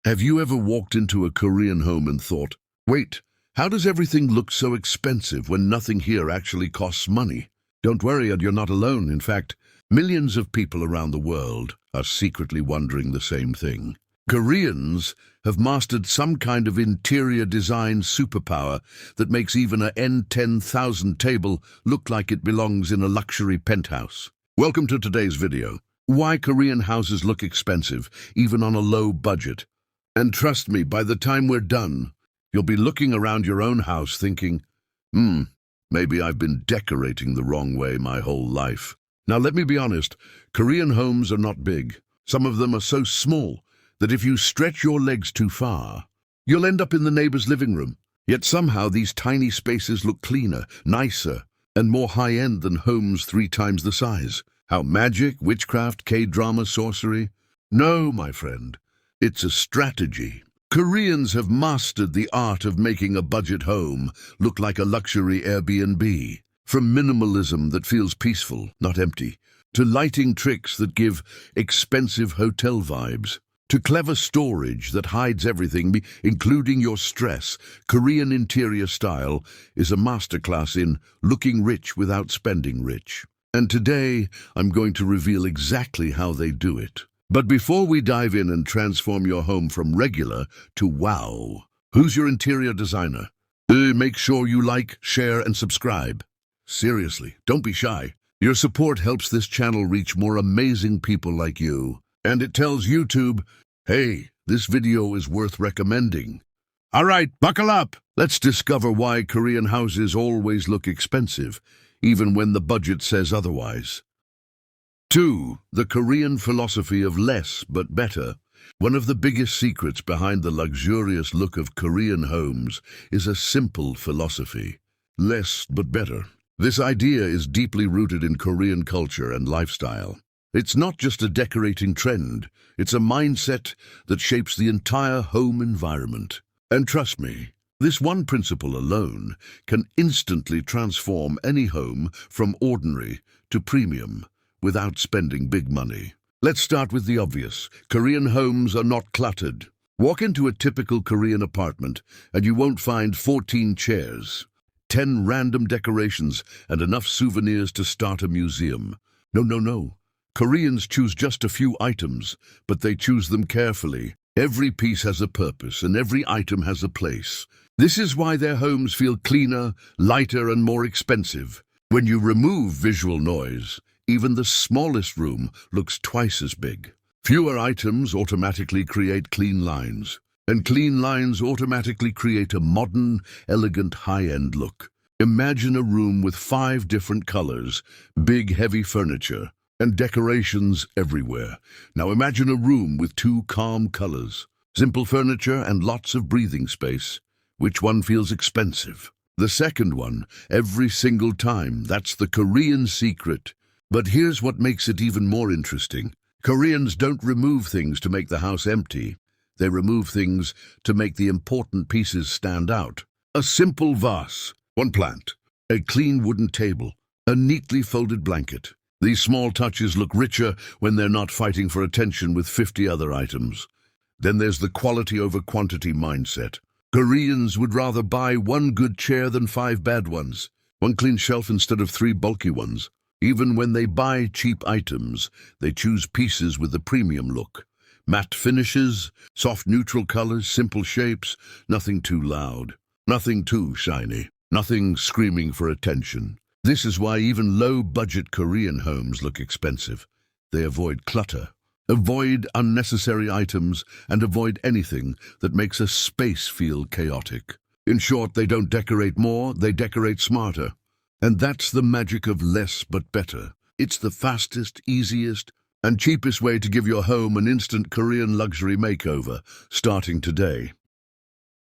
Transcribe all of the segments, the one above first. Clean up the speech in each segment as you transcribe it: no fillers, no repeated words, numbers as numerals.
Have you ever walked into a Korean home and thought, wait, how does everything look so expensive when nothing here actually costs money? Don't worry, you're not alone. In fact, millions of people around the world are secretly wondering the same thing. Koreans have mastered some kind of interior design superpower that makes even a N10,000 table look like it belongs in a luxury penthouse. Welcome to today's video. Why Korean houses look expensive, even on a low budget. And trust me, by the time we're done, you'll be looking around your own house thinking, maybe I've been decorating the wrong way my whole life. Now let me be honest, Korean homes are not big. Some of them are so small that if you stretch your legs too far, you'll end up in the neighbor's living room. Yet somehow these tiny spaces look cleaner, nicer, and more high-end than homes 3 times the size. How magic, witchcraft, K-drama, sorcery? No, my friend. It's a strategy. Koreans have mastered the art of making a budget home look like a luxury Airbnb. From minimalism that feels peaceful, not empty, to lighting tricks that give expensive hotel vibes, to clever storage that hides everything, including your stress, Korean interior style is a masterclass in looking rich without spending rich. And today, I'm going to reveal exactly how they do it. But before we dive in and transform your home from regular to wow, who's your interior designer? Make sure you like, share, and subscribe. Seriously, don't be shy. Your support helps this channel reach more amazing people like you. And it tells YouTube, hey, this video is worth recommending. All right, buckle up. Let's discover why Korean houses always look expensive, even when the budget says otherwise. 2. The Korean philosophy of less but better. One of the biggest secrets behind the luxurious look of Korean homes is a simple philosophy: less but better. This idea is deeply rooted in Korean culture and lifestyle. It's not just a decorating trend, it's a mindset that shapes the entire home environment. And trust me, this one principle alone can instantly transform any home from ordinary to premium without spending big money. Let's start with the obvious. Korean homes are not cluttered. Walk into a typical Korean apartment and you won't find 14 chairs, 10 random decorations, and enough souvenirs to start a museum. No. Koreans choose just a few items, but they choose them carefully. Every piece has a purpose and every item has a place. This is why their homes feel cleaner, lighter, and more expensive. When you remove visual noise, even the smallest room looks twice as big. Fewer items automatically create clean lines, and clean lines automatically create a modern, elegant, high-end look. Imagine a room with 5 different colors, big, heavy furniture, and decorations everywhere. Now imagine a room with 2 calm colors, simple furniture and lots of breathing space. Which one feels expensive? The second one, every single time. That's the Korean secret. But here's what makes it even more interesting. Koreans don't remove things to make the house empty. They remove things to make the important pieces stand out. A simple vase, 1 plant, a clean wooden table, a neatly folded blanket. These small touches look richer when they're not fighting for attention with 50 other items. Then there's the quality over quantity mindset. Koreans would rather buy 1 good chair than 5 bad ones, 1 clean shelf instead of 3 bulky ones. Even when they buy cheap items, they choose pieces with a premium look. Matte finishes, soft neutral colors, simple shapes, nothing too loud, nothing too shiny, nothing screaming for attention. This is why even low-budget Korean homes look expensive. They avoid clutter, avoid unnecessary items, and avoid anything that makes a space feel chaotic. In short, they don't decorate more, they decorate smarter. And that's the magic of less but better. It's the fastest, easiest, and cheapest way to give your home an instant Korean luxury makeover, starting today.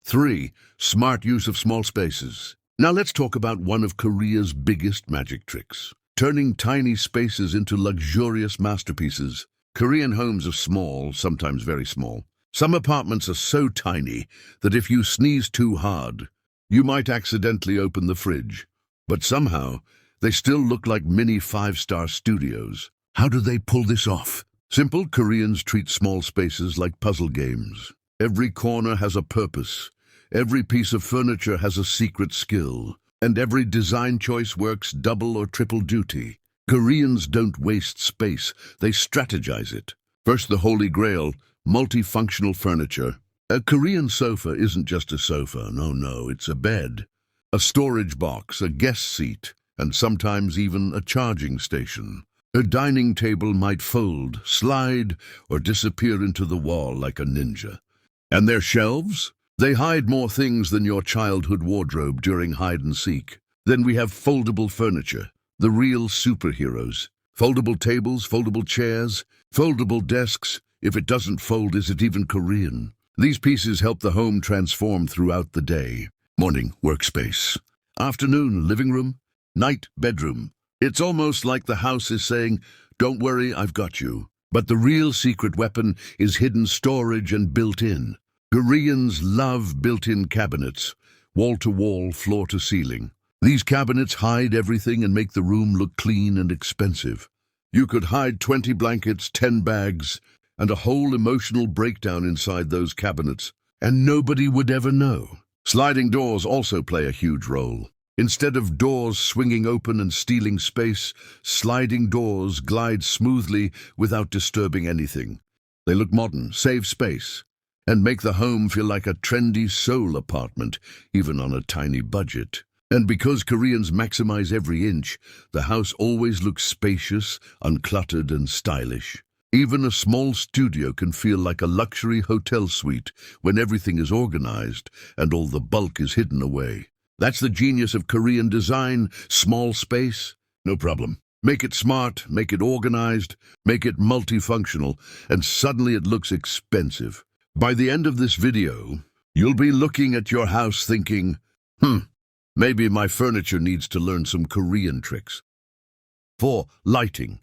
3. Smart use of small spaces. Now let's talk about one of Korea's biggest magic tricks: turning tiny spaces into luxurious masterpieces. Korean homes are small, sometimes very small. Some apartments are so tiny that if you sneeze too hard, you might accidentally open the fridge. But somehow, they still look like mini 5-star studios. How do they pull this off? Simple. Koreans treat small spaces like puzzle games. Every corner has a purpose. Every piece of furniture has a secret skill. And every design choice works double or triple duty. Koreans don't waste space, they strategize it. First, the Holy Grail, multifunctional furniture. A Korean sofa isn't just a sofa, no, it's a bed, a storage box, a guest seat, and sometimes even a charging station. A dining table might fold, slide, or disappear into the wall like a ninja. And their shelves? They hide more things than your childhood wardrobe during hide and seek. Then we have foldable furniture, the real superheroes. Foldable tables, foldable chairs, foldable desks. If it doesn't fold, is it even Korean? These pieces help the home transform throughout the day. Morning, workspace. Afternoon, living room. Night, bedroom. It's almost like the house is saying, don't worry, I've got you. But the real secret weapon is hidden storage and built-in. Koreans love built-in cabinets, wall-to-wall, floor-to-ceiling. These cabinets hide everything and make the room look clean and expensive. You could hide 20 blankets, 10 bags, and a whole emotional breakdown inside those cabinets, and nobody would ever know. Sliding doors also play a huge role. Instead of doors swinging open and stealing space, sliding doors glide smoothly without disturbing anything. They look modern, save space, and make the home feel like a trendy Seoul apartment, even on a tiny budget. And because Koreans maximize every inch, the house always looks spacious, uncluttered, and stylish. Even a small studio can feel like a luxury hotel suite when everything is organized and all the bulk is hidden away. That's the genius of Korean design. Small space, no problem. Make it smart, make it organized, make it multifunctional, and suddenly it looks expensive. By the end of this video, you'll be looking at your house thinking, maybe my furniture needs to learn some Korean tricks. 4. Lighting.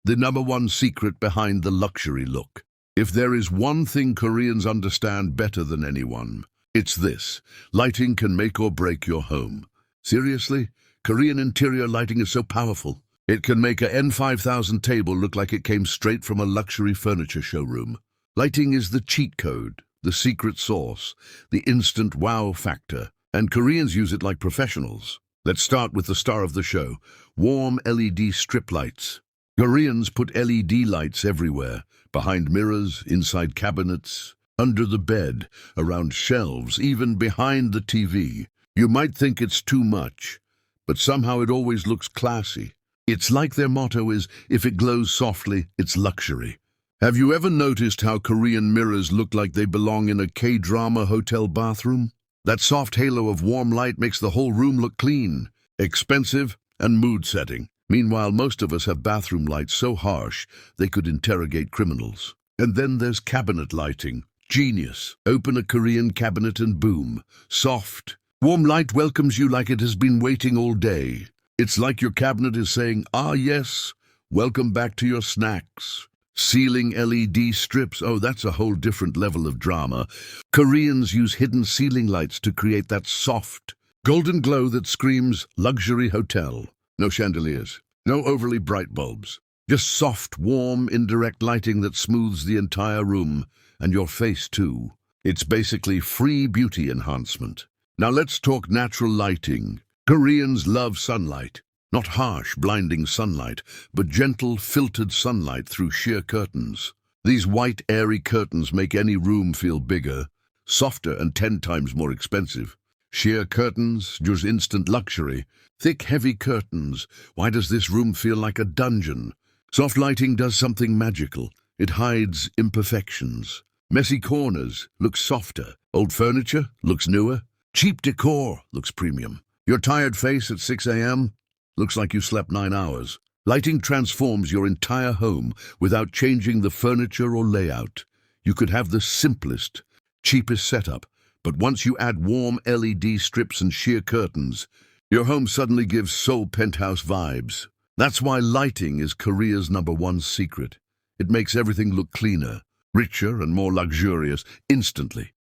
The #1 secret behind the luxury look. If there is one thing Koreans understand better than anyone, it's this: lighting can make or break your home. Seriously? Korean interior lighting is so powerful. It can make a N5000 table look like it came straight from a luxury furniture showroom. Lighting is the cheat code, the secret sauce, the instant wow factor, and Koreans use it like professionals. Let's start with the star of the show, warm LED strip lights. Koreans put LED lights everywhere, behind mirrors, inside cabinets, under the bed, around shelves, even behind the TV. You might think it's too much, but somehow it always looks classy. It's like their motto is, if it glows softly, it's luxury. Have you ever noticed how Korean mirrors look like they belong in a K-drama hotel bathroom? That soft halo of warm light makes the whole room look clean, expensive, and mood-setting. Meanwhile, most of us have bathroom lights so harsh they could interrogate criminals. And then there's cabinet lighting. Genius. Open a Korean cabinet and boom. Soft, warm light welcomes you like it has been waiting all day. It's like your cabinet is saying, ah yes, welcome back to your snacks. Ceiling LED strips, oh, that's a whole different level of drama. Koreans use hidden ceiling lights to create that soft, golden glow that screams luxury hotel. No chandeliers, no overly bright bulbs. Just soft, warm, indirect lighting that smooths the entire room, and your face too. It's basically free beauty enhancement. Now let's talk natural lighting. Koreans love sunlight. Not harsh, blinding sunlight, but gentle, filtered sunlight through sheer curtains. These white, airy curtains make any room feel bigger, softer, and 10 times more expensive. Sheer curtains, just instant luxury. Thick, heavy curtains. Why does this room feel like a dungeon? Soft lighting does something magical. It hides imperfections. Messy corners look softer. Old furniture looks newer. Cheap decor looks premium. Your tired face at 6 a.m. looks like you slept 9 hours. Lighting transforms your entire home without changing the furniture or layout. You could have the simplest, cheapest setup, but once you add warm LED strips and sheer curtains, your home suddenly gives Seoul penthouse vibes. That's why lighting is Korea's #1 secret. It makes everything look cleaner, richer, and more luxurious instantly.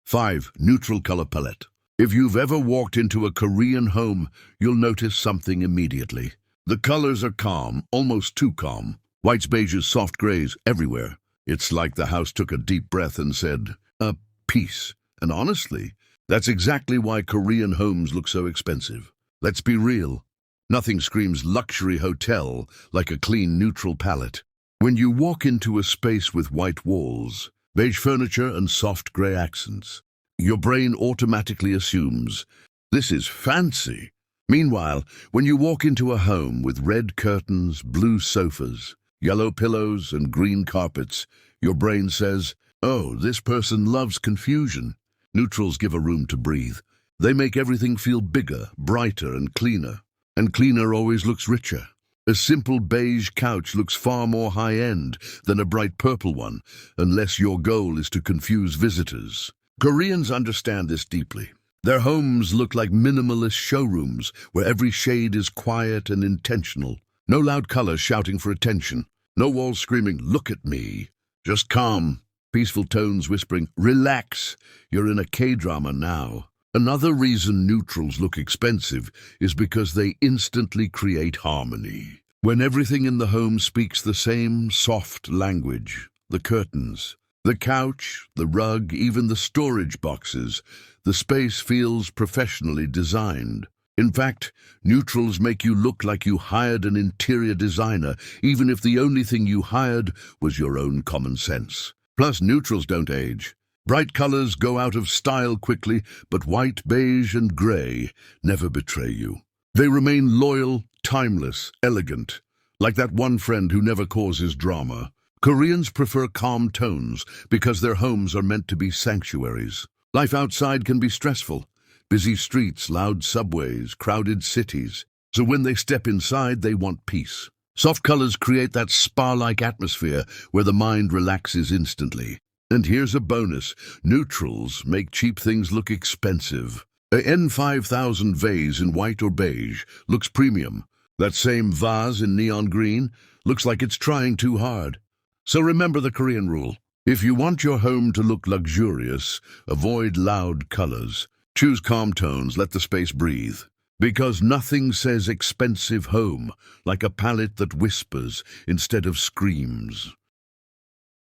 5. Neutral color palette. If you've ever walked into a Korean home, you'll notice something immediately. The colors are calm, almost too calm. Whites, beiges, soft grays, everywhere. It's like the house took a deep breath and said, peace. And honestly, that's exactly why Korean homes look so expensive. Let's be real. Nothing screams luxury hotel like a clean, neutral palette. When you walk into a space with white walls, beige furniture and soft grey accents, your brain automatically assumes, this is fancy. Meanwhile, when you walk into a home with red curtains, blue sofas, yellow pillows and green carpets, your brain says, oh, this person loves confusion. Neutrals give a room to breathe. They make everything feel bigger, brighter and cleaner. And cleaner always looks richer. A simple beige couch looks far more high-end than a bright purple one, unless your goal is to confuse visitors. Koreans understand this deeply. Their homes look like minimalist showrooms where every shade is quiet and intentional. No loud colors shouting for attention. No walls screaming, look at me. Just calm, peaceful tones whispering, relax, you're in a K-drama now. Another reason neutrals look expensive is because they instantly create harmony. When everything in the home speaks the same soft language, the curtains, the couch, the rug, even the storage boxes, the space feels professionally designed. In fact, neutrals make you look like you hired an interior designer, even if the only thing you hired was your own common sense. Plus, neutrals don't age. Bright colors go out of style quickly, but white, beige, and gray never betray you. They remain loyal, timeless, elegant, like that one friend who never causes drama. Koreans prefer calm tones because their homes are meant to be sanctuaries. Life outside can be stressful. Busy streets, loud subways, crowded cities. So when they step inside, they want peace. Soft colors create that spa-like atmosphere where the mind relaxes instantly. And here's a bonus. Neutrals make cheap things look expensive. A N5000 vase in white or beige looks premium. That same vase in neon green looks like it's trying too hard. So remember the Korean rule. If you want your home to look luxurious, avoid loud colors. Choose calm tones, let the space breathe. Because nothing says expensive home like a palette that whispers instead of screams.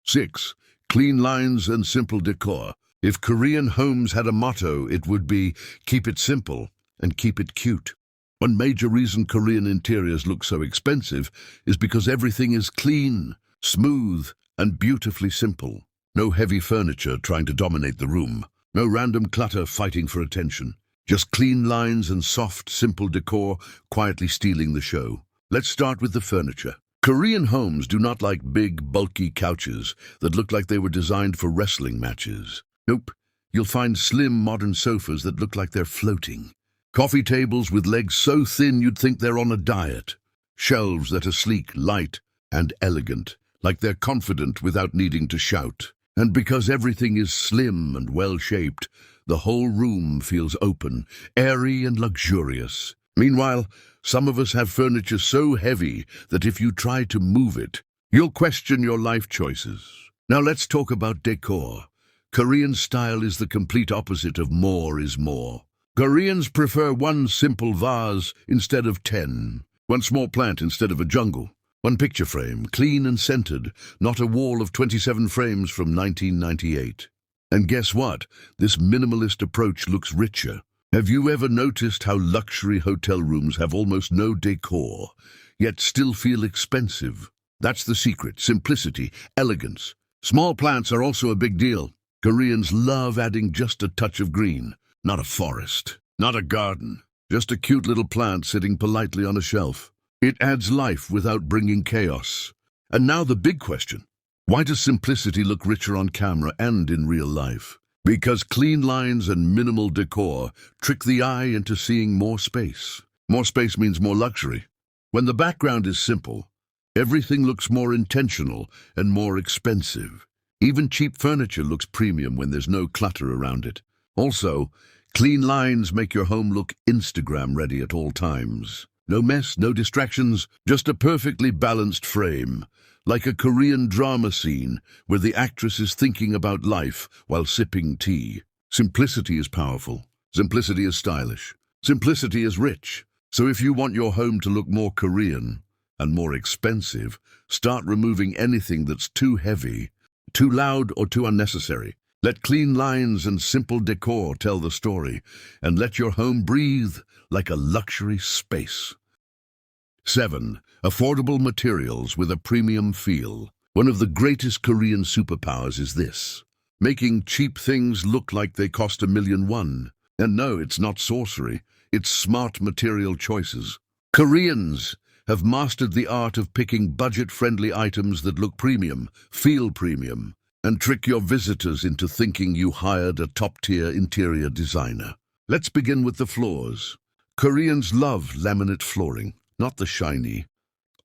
6. Clean lines and simple decor. If Korean homes had a motto, it would be, keep it simple and keep it cute. One major reason Korean interiors look so expensive is because everything is clean, smooth, and beautifully simple. No heavy furniture trying to dominate the room. No random clutter fighting for attention. Just clean lines and soft, simple decor quietly stealing the show. Let's start with the furniture. Korean homes do not like big, bulky couches that look like they were designed for wrestling matches. Nope, you'll find slim, modern sofas that look like they're floating. Coffee tables with legs so thin you'd think they're on a diet. Shelves that are sleek, light, and elegant, like they're confident without needing to shout. And because everything is slim and well-shaped, the whole room feels open, airy, and luxurious. Meanwhile, some of us have furniture so heavy that if you try to move it, you'll question your life choices. Now let's talk about decor. Korean style is the complete opposite of more is more. Koreans prefer one simple vase instead of 10, one small plant instead of a jungle, one picture frame, clean and centered, not a wall of 27 frames from 1998. And guess what? This minimalist approach looks richer. Have you ever noticed how luxury hotel rooms have almost no decor, yet still feel expensive? That's the secret: simplicity, elegance. Small plants are also a big deal. Koreans love adding just a touch of green. Not a forest, not a garden, just a cute little plant sitting politely on a shelf. It adds life without bringing chaos. And now the big question. Why does simplicity look richer on camera and in real life? Because clean lines and minimal decor trick the eye into seeing more space. More space means more luxury. When the background is simple, everything looks more intentional and more expensive. Even cheap furniture looks premium when there's no clutter around it. Also, clean lines make your home look Instagram ready at all times. No mess, no distractions, just a perfectly balanced frame. Like a Korean drama scene where the actress is thinking about life while sipping tea. Simplicity is powerful. Simplicity is stylish. Simplicity is rich. So if you want your home to look more Korean and more expensive, start removing anything that's too heavy, too loud, or too unnecessary. Let clean lines and simple decor tell the story, and let your home breathe like a luxury space. 7. Affordable materials with a premium feel. One of the greatest Korean superpowers is this: making cheap things look like they cost $1,000,001. And no, it's not sorcery, it's smart material choices. Koreans have mastered the art of picking budget-friendly items that look premium, feel premium, and trick your visitors into thinking you hired a top-tier interior designer. Let's begin with the floors. Koreans love laminate flooring, not the shiny,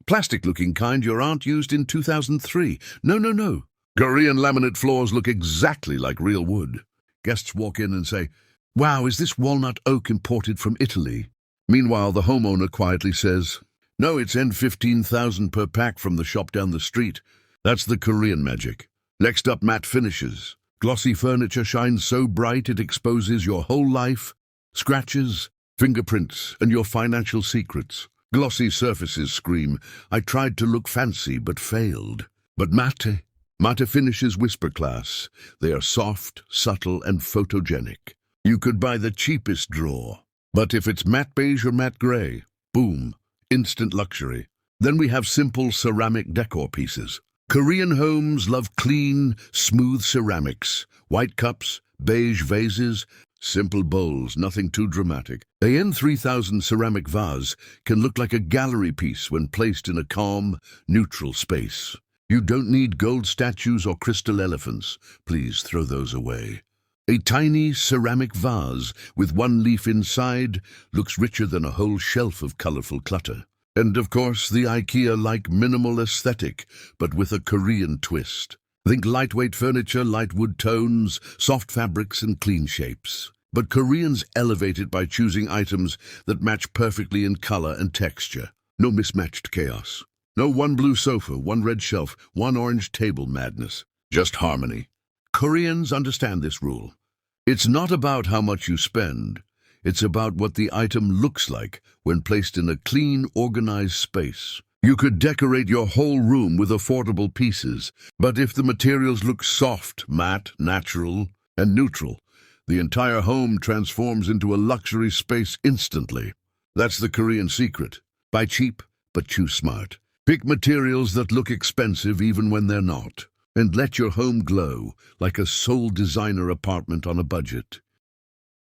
plastic-looking kind your aunt used in 2003. No, no, no. Korean laminate floors look exactly like real wood. Guests walk in and say, "Wow, is this walnut oak imported from Italy?" Meanwhile, the homeowner quietly says, "No, it's N15,000 per pack from the shop down the street." That's the Korean magic. Next up, matte finishes. Glossy furniture shines so bright it exposes your whole life, scratches, fingerprints, and your financial secrets. Glossy surfaces scream, "I tried to look fancy but failed." But matte finishes whisper class. They are soft, subtle, and photogenic. You could buy the cheapest drawer, but if it's matte beige or matte gray, boom, instant luxury. Then we have simple ceramic decor pieces. Korean homes love clean, smooth ceramics, white cups, beige vases, simple bowls, nothing too dramatic. A N3000 ceramic vase can look like a gallery piece when placed in a calm, neutral space. You don't need gold statues or crystal elephants. Please throw those away. A tiny ceramic vase with one leaf inside looks richer than a whole shelf of colorful clutter. And of course, the IKEA-like minimal aesthetic, but with a Korean twist. Think lightweight furniture, light wood tones, soft fabrics, and clean shapes. But Koreans elevate it by choosing items that match perfectly in color and texture. No mismatched chaos. No one blue sofa, one red shelf, one orange table madness. Just harmony. Koreans understand this rule. It's not about how much you spend. It's about what the item looks like when placed in a clean, organized space. You could decorate your whole room with affordable pieces, but if the materials look soft, matte, natural, and neutral, the entire home transforms into a luxury space instantly. That's the Korean secret. Buy cheap, but choose smart. Pick materials that look expensive even when they're not. And let your home glow like a sole designer apartment on a budget.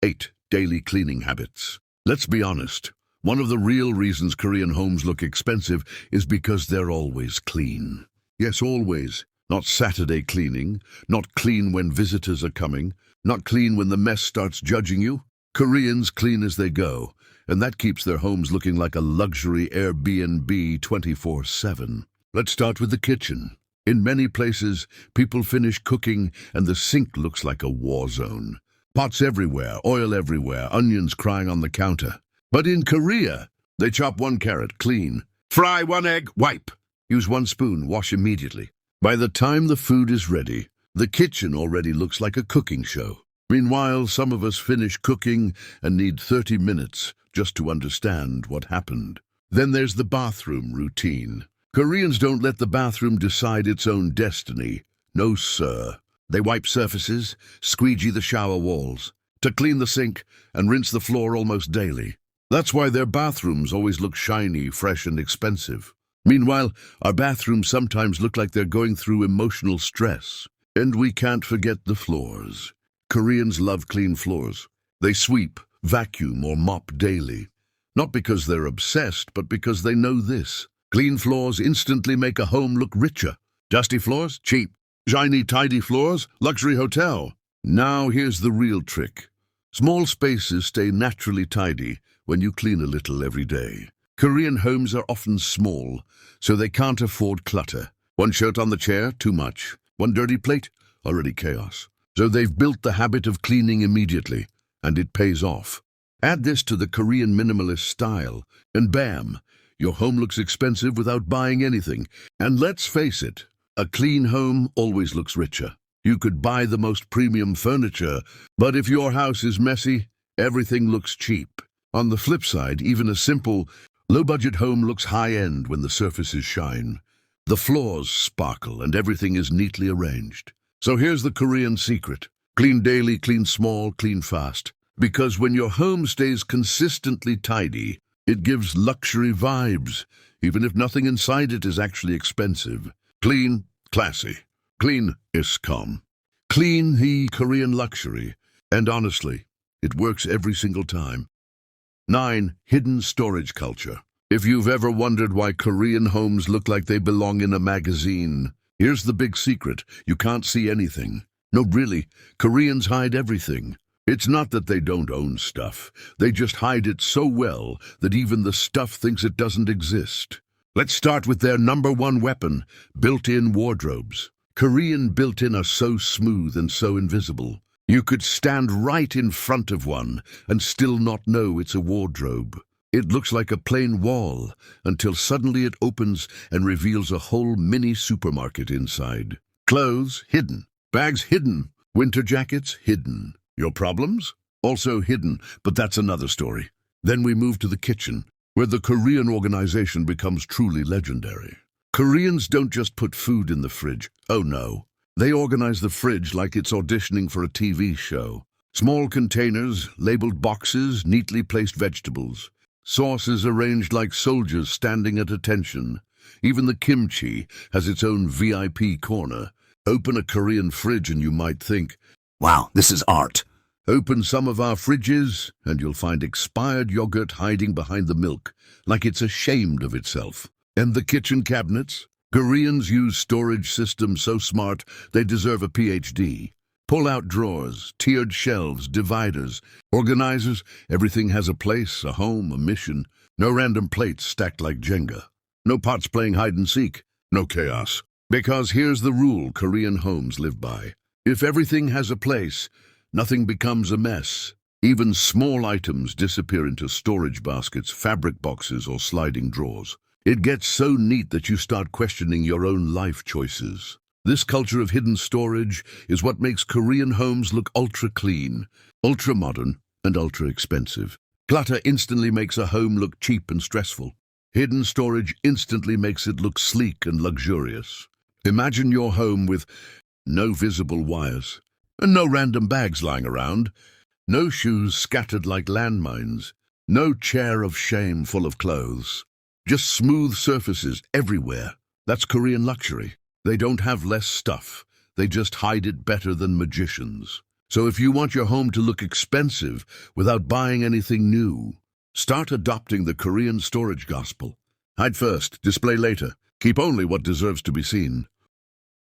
8. Daily cleaning habits. Let's be honest. One of the real reasons Korean homes look expensive is because they're always clean. Yes, always. Not Saturday cleaning, not clean when visitors are coming, not clean when the mess starts judging you. Koreans clean as they go, and that keeps their homes looking like a luxury Airbnb 24/7. Let's start with the kitchen. In many places, people finish cooking and the sink looks like a war zone. Pots everywhere, oil everywhere, onions crying on the counter. But in Korea, they chop one carrot, clean. Fry one egg, wipe. Use one spoon, wash immediately. By the time the food is ready, the kitchen already looks like a cooking show. Meanwhile, some of us finish cooking and need 30 minutes just to understand what happened. Then there's the bathroom routine. Koreans don't let the bathroom decide its own destiny. No, sir. They wipe surfaces, squeegee the shower walls, to clean the sink and rinse the floor almost daily. That's why their bathrooms always look shiny, fresh, and expensive. Meanwhile, our bathrooms sometimes look like they're going through emotional stress. And we can't forget the floors. Koreans love clean floors. They sweep, vacuum, or mop daily. Not because they're obsessed, but because they know this. Clean floors instantly make a home look richer. Dusty floors? Cheap. Shiny, tidy floors? Luxury hotel. Now here's the real trick. Small spaces stay naturally tidy when you clean a little every day. Korean homes are often small, so they can't afford clutter. One shirt on the chair? Too much. One dirty plate? Already chaos. So they've built the habit of cleaning immediately, and it pays off. Add this to the Korean minimalist style, and bam, your home looks expensive without buying anything. And let's face it, a clean home always looks richer. You could buy the most premium furniture, but if your house is messy, everything looks cheap. On the flip side, even a simple, low-budget home looks high-end when the surfaces shine. The floors sparkle and everything is neatly arranged. So here's the Korean secret. Clean daily, clean small, clean fast. Because when your home stays consistently tidy, it gives luxury vibes, even if nothing inside it is actually expensive. Clean, classy. Clean is calm. Clean, the Korean luxury. And honestly, it works every single time. 9. Hidden storage culture. If you've ever wondered why Korean homes look like they belong in a magazine, here's the big secret. You can't see anything. No, really, Koreans hide everything. It's not that they don't own stuff. They just hide it so well that even the stuff thinks it doesn't exist. Let's start with their #1 weapon, built-in wardrobes. Korean built-in are so smooth and so invisible. You could stand right in front of one and still not know it's a wardrobe. It looks like a plain wall until suddenly it opens and reveals a whole mini supermarket inside. Clothes hidden, bags hidden, winter jackets hidden. Your problems? Also hidden, but that's another story. Then we move to the kitchen, where the Korean organization becomes truly legendary. Koreans don't just put food in the fridge. Oh no. They organize the fridge like it's auditioning for a TV show. Small containers, labeled boxes, neatly placed vegetables. Sauces arranged like soldiers standing at attention. Even the kimchi has its own VIP corner. Open a Korean fridge and you might think, wow, this is art. Open some of our fridges and you'll find expired yogurt hiding behind the milk, like it's ashamed of itself. And the kitchen cabinets? Koreans use storage systems so smart they deserve a PhD. Pull-out drawers, tiered shelves, dividers, organizers. Everything has a place, a home, a mission. No random plates stacked like Jenga. No pots playing hide-and-seek. No chaos. Because here's the rule Korean homes live by. If everything has a place, nothing becomes a mess. Even small items disappear into storage baskets, fabric boxes, or sliding drawers. It gets so neat that you start questioning your own life choices. This culture of hidden storage is what makes Korean homes look ultra-clean, ultra-modern, and ultra-expensive. Clutter instantly makes a home look cheap and stressful. Hidden storage instantly makes it look sleek and luxurious. Imagine your home with no visible wires, and no random bags lying around, no shoes scattered like landmines, no chair of shame full of clothes. Just smooth surfaces everywhere. That's Korean luxury. They don't have less stuff. They just hide it better than magicians. So if you want your home to look expensive without buying anything new, start adopting the Korean storage gospel. Hide first, display later. Keep only what deserves to be seen.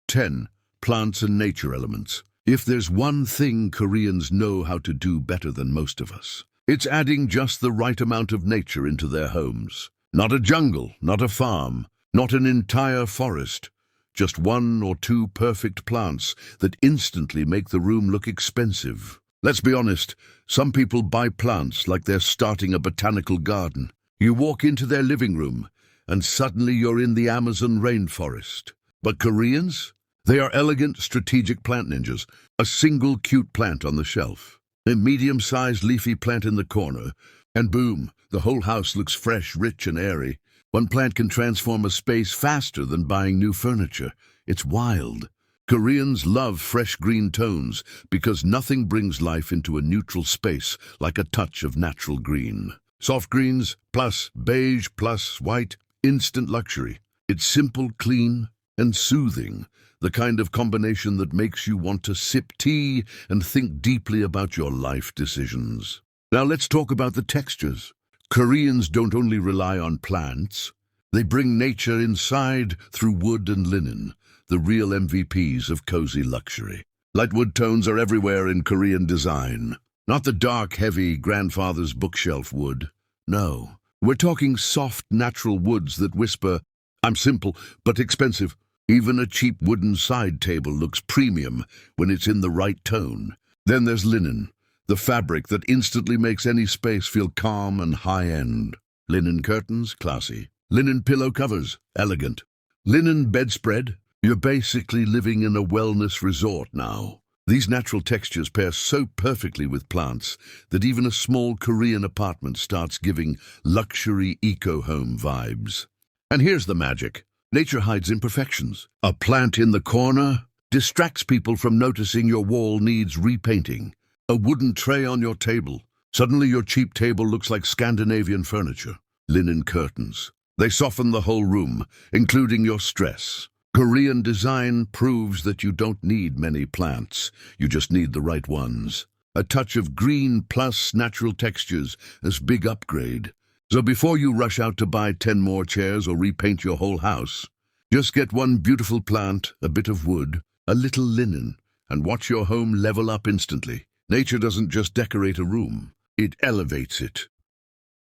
10. Plants and nature elements. If there's one thing Koreans know how to do better than most of us, it's adding just the right amount of nature into their homes. Not a jungle, not a farm, not an entire forest. Just 1 or 2 perfect plants that instantly make the room look expensive. Let's be honest, some people buy plants like they're starting a botanical garden. You walk into their living room, and suddenly you're in the Amazon rainforest. But Koreans? They are elegant, strategic plant ninjas. A single cute plant on the shelf, a medium-sized leafy plant in the corner, and boom, the whole house looks fresh, rich, and airy. One plant can transform a space faster than buying new furniture. It's wild. Koreans love fresh green tones because nothing brings life into a neutral space like a touch of natural green. Soft greens plus beige plus white, instant luxury. It's simple, clean, and soothing. The kind of combination that makes you want to sip tea and think deeply about your life decisions. Now let's talk about the textures. Koreans don't only rely on plants. They bring nature inside through wood and linen, the real MVPs of cozy luxury. Light wood tones are everywhere in Korean design. Not the dark, heavy grandfather's bookshelf wood. No, we're talking soft, natural woods that whisper, I'm simple, but expensive. Even a cheap wooden side table looks premium when it's in the right tone. Then there's linen, the fabric that instantly makes any space feel calm and high-end. Linen curtains, classy. Linen pillow covers, elegant. Linen bedspread, you're basically living in a wellness resort now. These natural textures pair so perfectly with plants that even a small Korean apartment starts giving luxury eco-home vibes. And here's the magic. Nature hides imperfections. A plant in the corner, distracts people from noticing your wall needs repainting. A wooden tray on your table. Suddenly your cheap table looks like Scandinavian furniture. Linen curtains. They soften the whole room, including your stress. Korean design proves that you don't need many plants. You just need the right ones. A touch of green plus natural textures is big upgrade. So before you rush out to buy 10 more chairs or repaint your whole house, just get one beautiful plant, a bit of wood, a little linen, and watch your home level up instantly. Nature doesn't just decorate a room, it elevates it.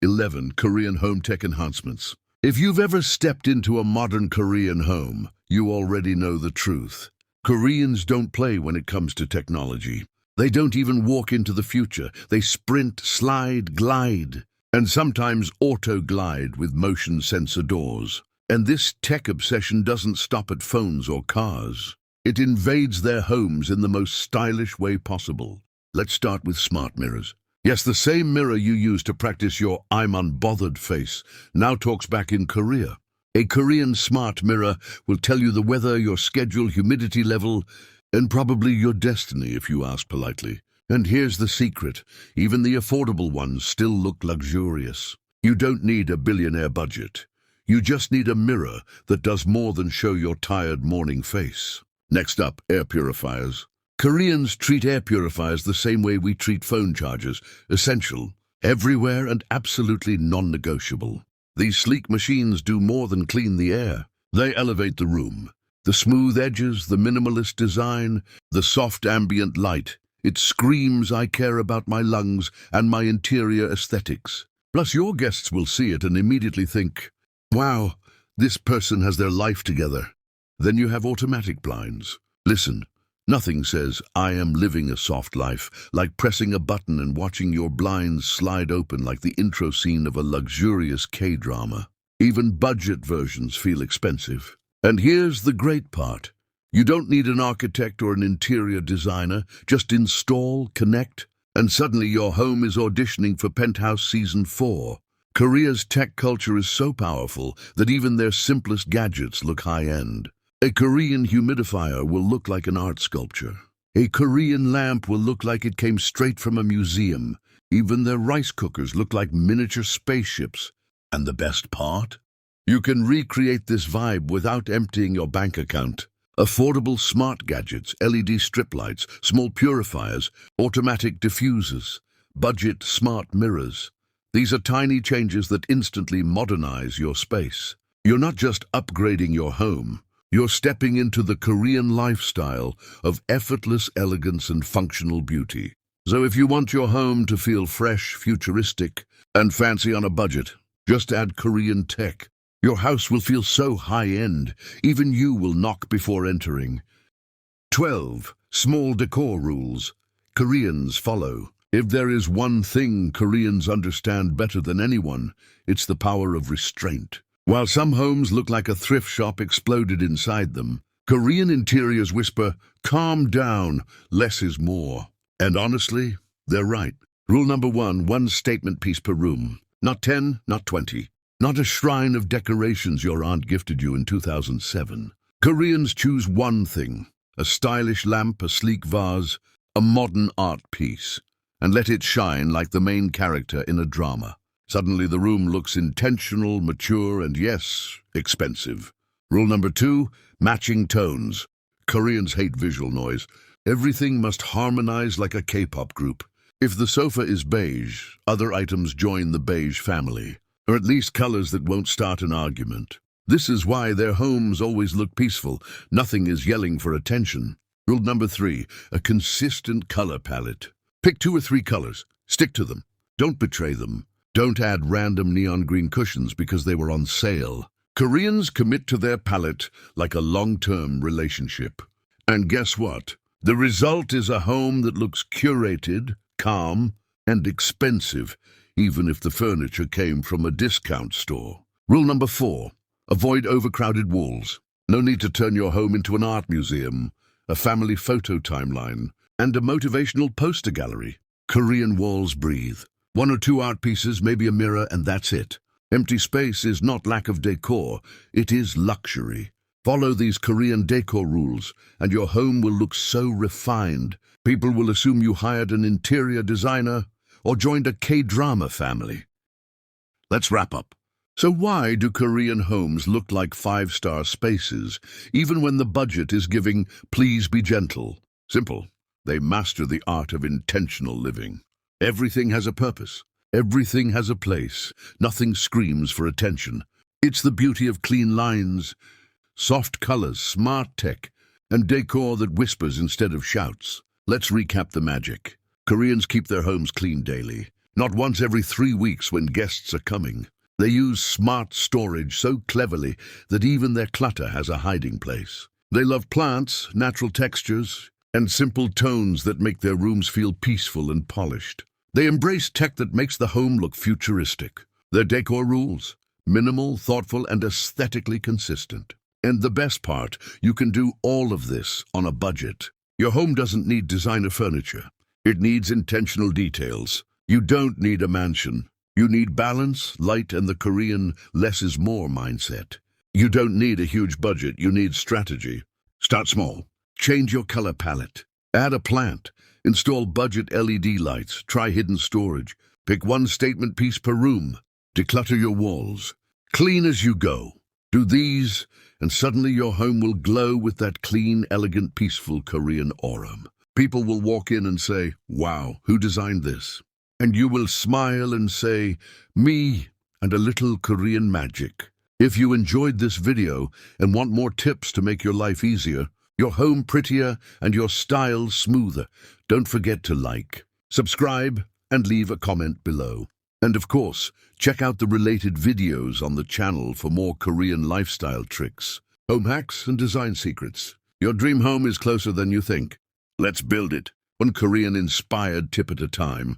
11. Korean home tech enhancements. If you've ever stepped into a modern Korean home, you already know the truth. Koreans don't play when it comes to technology. They don't even walk into the future. They sprint, slide, glide, and sometimes auto-glide with motion sensor doors. And this tech obsession doesn't stop at phones or cars. It invades their homes in the most stylish way possible. Let's start with smart mirrors. Yes, the same mirror you use to practice your "I'm unbothered" face now talks back in Korea. A Korean smart mirror will tell you the weather, your schedule, humidity level, and probably your destiny if you ask politely. And here's the secret. Even the affordable ones still look luxurious. You don't need a billionaire budget. You just need a mirror that does more than show your tired morning face. Next up, air purifiers. Koreans treat air purifiers the same way we treat phone chargers. Essential, everywhere, and absolutely non-negotiable. These sleek machines do more than clean the air. They elevate the room. The smooth edges, the minimalist design, the soft ambient light. It screams, I care about my lungs and my interior aesthetics. Plus, your guests will see it and immediately think, wow, this person has their life together. Then you have automatic blinds. Listen, nothing says, I am living a soft life, like pressing a button and watching your blinds slide open like the intro scene of a luxurious K-drama. Even budget versions feel expensive. And here's the great part. You don't need an architect or an interior designer. Just install, connect, and suddenly your home is auditioning for Penthouse Season 4. Korea's tech culture is so powerful that even their simplest gadgets look high-end. A Korean humidifier will look like an art sculpture. A Korean lamp will look like it came straight from a museum. Even their rice cookers look like miniature spaceships. And the best part? You can recreate this vibe without emptying your bank account. Affordable smart gadgets, LED strip lights, small purifiers, automatic diffusers, budget smart mirrors. These are tiny changes that instantly modernize your space. You're not just upgrading your home. You're stepping into the Korean lifestyle of effortless elegance and functional beauty. So if you want your home to feel fresh, futuristic, and fancy on a budget, just add Korean tech. Your house will feel so high-end, even you will knock before entering. 12. Small decor rules. Koreans follow. If there is one thing Koreans understand better than anyone, it's the power of restraint. While some homes look like a thrift shop exploded inside them, Korean interiors whisper, calm down, less is more. And honestly, they're right. Rule number 1, one statement piece per room. Not 10, not 20. Not a shrine of decorations your aunt gifted you in 2007. Koreans choose one thing, a stylish lamp, a sleek vase, a modern art piece, and let it shine like the main character in a drama. Suddenly the room looks intentional, mature, and yes, expensive. Rule number 2, matching tones. Koreans hate visual noise. Everything must harmonize like a K-pop group. If the sofa is beige, other items join the beige family. Or at least colors that won't start an argument. This is why their homes always look peaceful. Nothing is yelling for attention. Rule number 3, a consistent color palette. Pick 2 or 3 colors. Stick to them. Don't betray them. Don't add random neon green cushions because they were on sale. Koreans commit to their palette like a long-term relationship. And guess what? The result is a home that looks curated, calm, and expensive, even if the furniture came from a discount store. Rule number 4, avoid overcrowded walls. No need to turn your home into an art museum, a family photo timeline, and a motivational poster gallery. Korean walls breathe. 1 or 2 art pieces, maybe a mirror, and that's it. Empty space is not lack of decor, it is luxury. Follow these Korean decor rules, and your home will look so refined. People will assume you hired an interior designer or joined a K-drama family. Let's wrap up. So why do Korean homes look like five-star spaces, even when the budget is giving "please be gentle"? Simple. They master the art of intentional living. Everything has a purpose. Everything has a place. Nothing screams for attention. It's the beauty of clean lines, soft colors, smart tech, and decor that whispers instead of shouts. Let's recap the magic. Koreans keep their homes clean daily, not once every 3 weeks when guests are coming. They use smart storage so cleverly that even their clutter has a hiding place. They love plants, natural textures, and simple tones that make their rooms feel peaceful and polished. They embrace tech that makes the home look futuristic. Their decor rules: minimal, thoughtful, and aesthetically consistent. And the best part, you can do all of this on a budget. Your home doesn't need designer furniture. It needs intentional details. You don't need a mansion. You need balance, light, and the Korean less is more mindset. You don't need a huge budget. You need strategy. Start small. Change your color palette. Add a plant. Install budget LED lights. Try hidden storage. Pick one statement piece per room. Declutter your walls. Clean as you go. Do these, and suddenly your home will glow with that clean, elegant, peaceful Korean aura. People will walk in and say, "Wow, who designed this?" And you will smile and say, "Me," and a little Korean magic. If you enjoyed this video and want more tips to make your life easier, your home prettier, and your style smoother, don't forget to like, subscribe, and leave a comment below. And of course, check out the related videos on the channel for more Korean lifestyle tricks, home hacks, and design secrets. Your dream home is closer than you think. Let's build it, one Korean-inspired tip at a time.